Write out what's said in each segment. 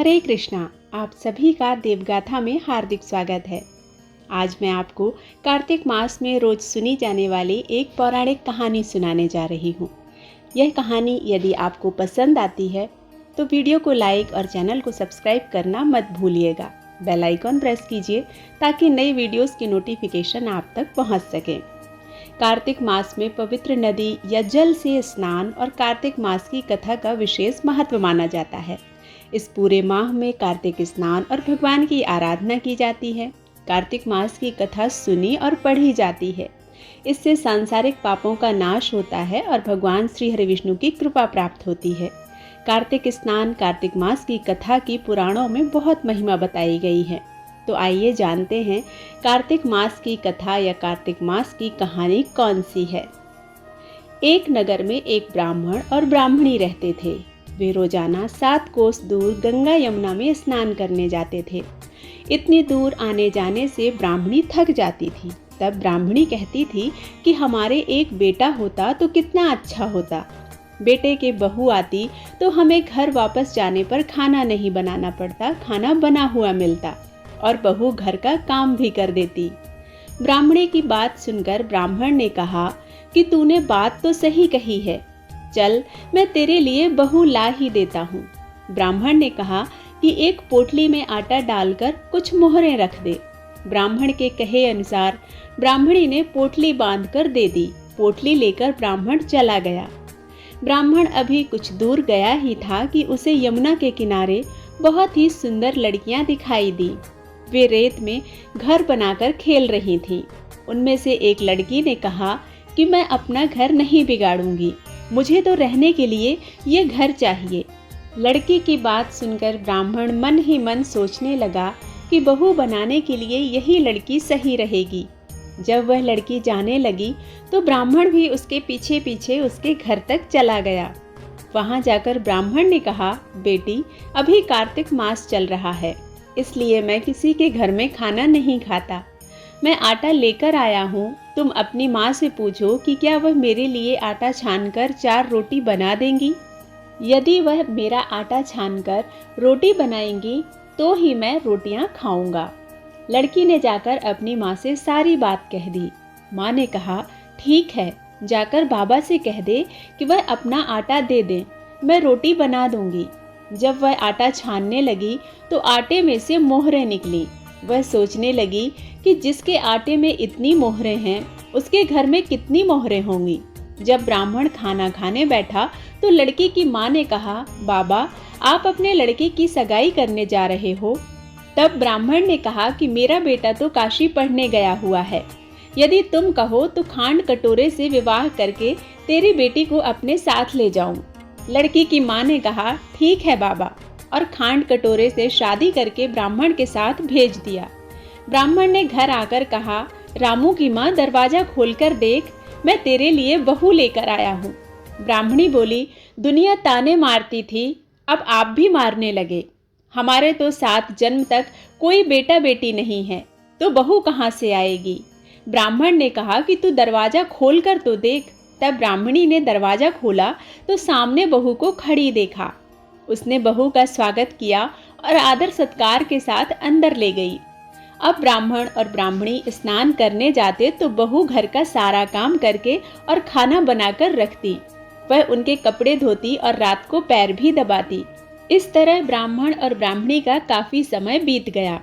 हरे कृष्णा। आप सभी का देवगाथा में हार्दिक स्वागत है। आज मैं आपको कार्तिक मास में रोज सुनी जाने वाली एक पौराणिक कहानी सुनाने जा रही हूँ। यह कहानी यदि आपको पसंद आती है तो वीडियो को लाइक और चैनल को सब्सक्राइब करना मत भूलिएगा। बेल आइकॉन प्रेस कीजिए ताकि नई वीडियोस की नोटिफिकेशन आप तक पहुँच सके। कार्तिक मास में पवित्र नदी या जल से स्नान और कार्तिक मास की कथा का विशेष महत्व माना जाता है। इस पूरे माह में कार्तिक स्नान और भगवान की आराधना की जाती है। कार्तिक मास की कथा सुनी और पढ़ी जाती है। इससे सांसारिक पापों का नाश होता है और भगवान श्री हरि विष्णु की कृपा प्राप्त होती है। कार्तिक स्नान कार्तिक मास की कथा की पुराणों में बहुत महिमा बताई गई है। तो आइए जानते हैं कार्तिक मास की कथा या कार्तिक मास की कहानी कौन सी है। एक नगर में एक ब्राह्मण और ब्राह्मणी रहते थे। वे रोजाना 7 कोस दूर गंगा यमुना में स्नान करने जाते थे। इतनी दूर आने जाने से ब्राह्मणी थक जाती थी। तब ब्राह्मणी कहती थी कि हमारे एक बेटा होता तो कितना अच्छा होता। बेटे के बहू आती तो हमें घर वापस जाने पर खाना नहीं बनाना पड़ता, खाना बना हुआ मिलता और बहू घर का काम भी कर देती। ब्राह्मणी की बात सुनकर ब्राह्मण ने कहा कि तूने बात तो सही कही है, चल मैं तेरे लिए बहू ला ही देता हूँ। ब्राह्मण ने कहा कि एक पोटली में आटा डालकर कुछ मोहरें रख दे। ब्राह्मण के कहे अनुसार ब्राह्मणी ने पोटली बांधकर दे दी। पोटली लेकर ब्राह्मण चला गया। ब्राह्मण अभी कुछ दूर गया ही था कि उसे यमुना के किनारे बहुत ही सुंदर लड़कियां दिखाई दी। वे रेत में घर बनाकर खेल रही थीं। उनमें से एक लड़की ने कहा कि मैं अपना घर नहीं बिगाड़ूंगी, मुझे तो रहने के लिए ये घर चाहिए। लड़की की बात सुनकर ब्राह्मण मन ही मन सोचने लगा कि बहू बनाने के लिए यही लड़की सही रहेगी। जब वह लड़की जाने लगी तो ब्राह्मण भी उसके पीछे पीछे उसके घर तक चला गया। वहां जाकर ब्राह्मण ने कहा, बेटी अभी कार्तिक मास चल रहा है, इसलिए मैं किसी के घर में खाना नहीं खाता। मैं आटा लेकर आया हूँ, तुम अपनी माँ से पूछो कि क्या वह मेरे लिए आटा छानकर 4 रोटी बना देंगी। यदि वह मेरा आटा छानकर रोटी बनाएंगी तो ही मैं रोटियां खाऊंगा। लड़की ने जाकर अपनी माँ से सारी बात कह दी। माँ ने कहा, ठीक है, जाकर बाबा से कह दे कि वह अपना आटा दे दें, मैं रोटी बना दूंगी। जब वह आटा छानने लगी तो आटे में से मोहरें निकली। वह सोचने लगी कि जिसके आटे में इतनी मोहरें हैं उसके घर में कितनी मोहरें होंगी। जब ब्राह्मण खाना खाने बैठा तो लड़की की माँ ने कहा, बाबा आप अपने लड़के की सगाई करने जा रहे हो। तब ब्राह्मण ने कहा कि मेरा बेटा तो काशी पढ़ने गया हुआ है, यदि तुम कहो तो खांड कटोरे से विवाह करके तेरी बेटी को अपने साथ ले जाऊं। लड़की की माँ ने कहा, ठीक है बाबा, और खांड कटोरे से शादी करके ब्राह्मण के साथ भेज दिया। ब्राह्मण ने घर आकर कहा, रामू की माँ दरवाजा खोलकर देख, मैं तेरे लिए बहू लेकर आया हूँ। ब्राह्मणी बोली, दुनिया ताने मारती थी, अब आप भी मारने लगे। हमारे तो 7 जन्म तक कोई बेटा बेटी नहीं है, तो बहू कहाँ से आएगी। ब्राह्मण ने कहा कि तू दरवाजा खोल कर तो देख। तब ब्राह्मणी ने दरवाजा खोला तो सामने बहू को खड़ी देखा। उसने बहू का स्वागत किया और आदर सत्कार के साथ अंदर ले गई। अब ब्राह्मण और ब्राह्मणी स्नान करने जाते तो बहू घर का सारा काम करके और खाना बनाकर रखती। वह उनके कपड़े धोती और रात को पैर भी दबाती। इस तरह ब्राह्मण और ब्राह्मणी का काफी समय बीत गया।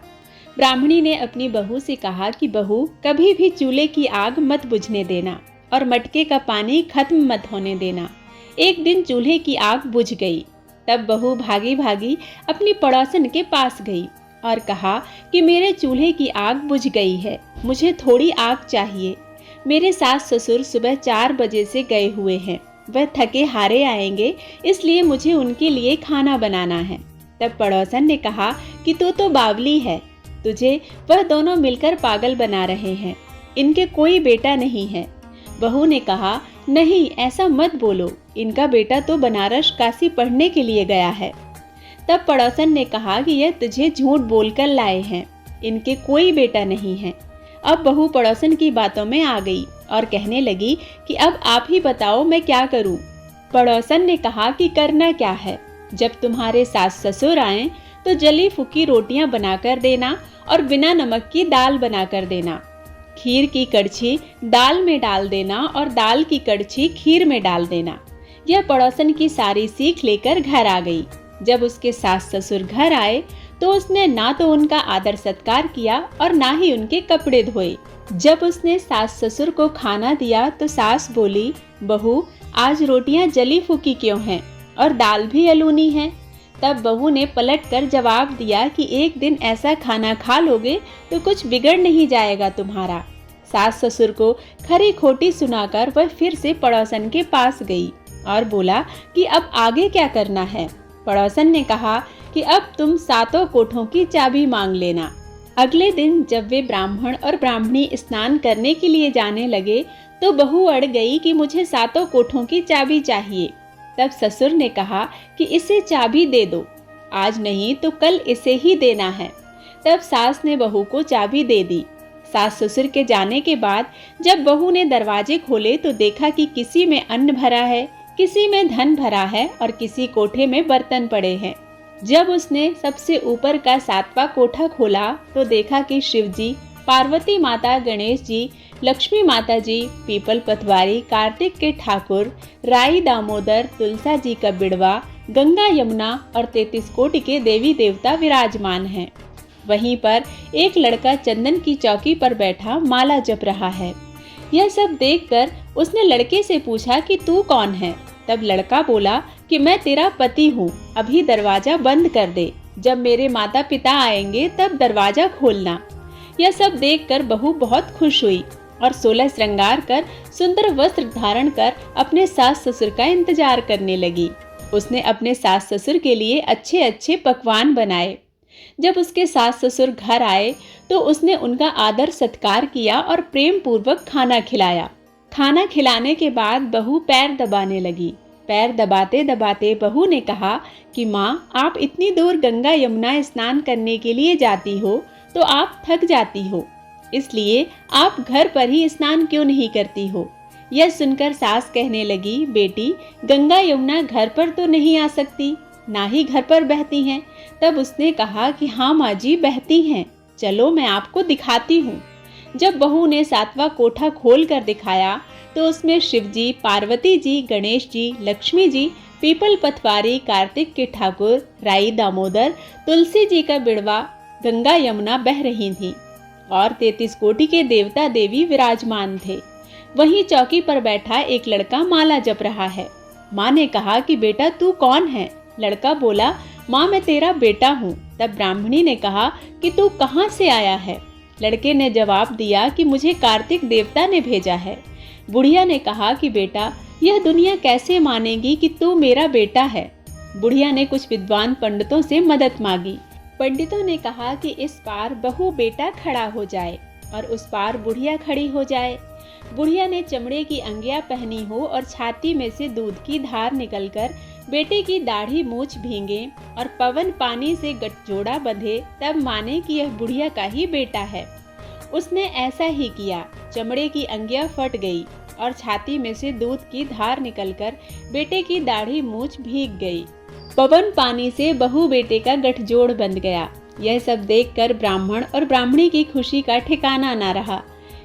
ब्राह्मणी ने अपनी बहू से कहा कि बहू कभी भी चूल्हे की आग मत बुझने देना और मटके का पानी खत्म मत होने देना। एक दिन चूल्हे की आग बुझ गई। तब बहू भागी भागी अपनी पड़ोसन के पास गई और कहा कि मेरे चूल्हे की आग बुझ गई है, मुझे थोड़ी आग चाहिए। मेरे सास ससुर सुबह 4 बजे से गए हुए हैं, वह थके हारे आएंगे, इसलिए मुझे उनके लिए खाना बनाना है। तब पड़ोसन ने कहा कि तू तो बावली है, तुझे वह दोनों मिलकर पागल बना रहे हैं, इनके कोई बेटा नहीं है। बहू ने कहा, नहीं ऐसा मत बोलो, इनका बेटा तो बनारस काशी पढ़ने के लिए गया है। तब पड़ोसन ने कहा कि यह तुझे झूठ बोलकर लाए हैं, इनके कोई बेटा नहीं है। अब बहू पड़ोसन की बातों में आ गई और कहने लगी कि अब आप ही बताओ मैं क्या करूं। पड़ोसन ने कहा कि करना क्या है, जब तुम्हारे सास ससुर आए तो जली फूकी रोटियां बनाकर देना और बिना नमक की दाल बनाकर देना। खीर की कड़छी दाल में डाल देना और दाल की कड़छी खीर में डाल देना। यह पड़ोसन की सारी सीख लेकर घर आ गई। जब उसके सास ससुर घर आए तो उसने ना तो उनका आदर सत्कार किया और ना ही उनके कपड़े धोए। जब उसने सास ससुर को खाना दिया तो सास बोली, बहू आज रोटियां जली फूकी क्यों हैं और दाल भी अलूनी है। तब बहू ने पलटकर जवाब दिया कि एक दिन ऐसा खाना खा लोगे तो कुछ बिगड़ नहीं जाएगा तुम्हारा। सास ससुर को खरी खोटी सुनाकर वह फिर से पड़ोसन के पास गई और बोला कि अब आगे क्या करना है। पड़ोसन ने कहा कि अब तुम सातों कोठों की चाबी मांग लेना। अगले दिन जब वे ब्राह्मण और ब्राह्मणी स्नान करने के लिए जाने लगे तो बहू अड़ गई कि मुझे सातों कोठों की चाबी चाहिए। तब ससुर ने कहा कि इसे चाबी दे दो, आज नहीं तो कल इसे ही देना है। तब सास ने बहू को चाबी दे दी। सास ससुर के जाने के बाद जब बहू ने दरवाजे खोले तो देखा कि किसी में अन्न भरा है, किसी में धन भरा है और किसी कोठे में बर्तन पड़े हैं। जब उसने सबसे ऊपर का 7वां कोठा खोला तो देखा कि शिव जी, पार्वती माता, गणेश जी, लक्ष्मी माता जी, पीपल पतवारी, कार्तिक के ठाकुर, राई दामोदर, तुलसा जी का बिड़वा, गंगा यमुना और 33 कोटि के देवी देवता विराजमान हैं। वहीं पर एक लड़का चंदन की चौकी पर बैठा माला जप रहा है। यह सब देखकर उसने लड़के से पूछा कि तू कौन है। तब लड़का बोला कि मैं तेरा पति हूँ, अभी दरवाजा बंद कर दे, जब मेरे माता पिता आएंगे तब दरवाजा खोलना। यह सब देखकर बहू बहुत खुश हुई और 16 श्रृंगार कर सुंदर वस्त्र धारण कर अपने सास ससुर का इंतजार करने लगी। उसने अपने सास ससुर के लिए अच्छे अच्छे पकवान बनाए। जब उसके सास ससुर घर आए तो उसने उनका आदर सत्कार किया और प्रेम पूर्वक खाना खिलाया। खाना खिलाने के बाद बहू पैर दबाने लगी। पैर दबाते दबाते बहू ने कहा कि माँ, आप इतनी दूर गंगा यमुना स्नान करने के लिए जाती हो तो आप थक जाती हो, इसलिए आप घर पर ही स्नान क्यों नहीं करती हो। यह सुनकर सास कहने लगी, बेटी गंगा यमुना घर पर तो नहीं आ सकती, ना ही घर पर बहती हैं। तब उसने कहा कि हाँ माँ जी, बहती हैं, चलो मैं आपको दिखाती हूँ। जब बहू ने 7वां कोठा खोल कर दिखाया तो उसमें शिव जी, पार्वती जी, गणेश जी, लक्ष्मी जी, पीपल पतवारी, कार्तिक के ठाकुर, राई दामोदर, तुलसी जी का बिड़वा, गंगा यमुना बह रही थी और 33 कोटि के देवता देवी विराजमान थे। वहीं चौकी पर बैठा एक लड़का माला जप रहा है। माँ ने कहा कि बेटा तू कौन है। लड़का बोला, माँ मैं तेरा बेटा हूँ। तब ब्राह्मणी ने कहा कि तू कहाँ से आया है। लड़के ने जवाब दिया कि मुझे कार्तिक देवता ने भेजा है। बुढ़िया ने कहा कि बेटा यह दुनिया कैसे मानेगी कि तू मेरा बेटा है। बुढ़िया ने कुछ विद्वान पंडितों से मदद मांगी। पंडितों ने कहा कि इस पार बहू बेटा खड़ा हो जाए और उस पार बुढ़िया खड़ी हो जाए। बुढ़िया ने चमड़े की अंगिया पहनी हो और छाती में से दूध की धार निकलकर बेटे की दाढ़ी मूछ भींगे और पवन पानी से गठजोड़ा बंधे, तब माने कि यह बुढ़िया का ही बेटा है। उसने ऐसा ही किया। चमड़े की अंगिया फट गई और छाती में से दूध की धार निकलकर बेटे की दाढ़ी मूछ भीग गई। पवन पानी से बहू बेटे का गठजोड़ बंध गया। यह सब देखकर ब्राह्मण और ब्राह्मणी की खुशी का ठिकाना न रहा।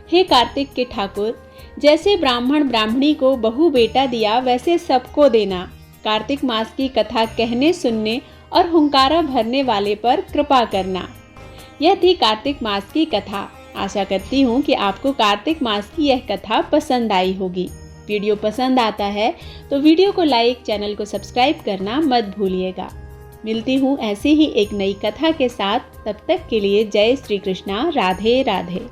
हे कार्तिक के ठाकुर, जैसे ब्राह्मण ब्राह्मणी को बहू बेटा दिया वैसे सबको देना। कार्तिक मास की कथा कहने, सुनने और हुंकारा भरने वाले पर कृपा करना। यह थी कार्तिक मास की कथा। आशा करती हूँ कि आपको कार्तिक मास की यह कथा पसंद आई होगी। वीडियो पसंद आता है तो वीडियो को लाइक, चैनल को सब्सक्राइब करना मत भूलिएगा। मिलती हूँ ऐसी ही एक नई कथा के साथ। तब तक के लिए जय श्री कृष्णा। राधे राधे।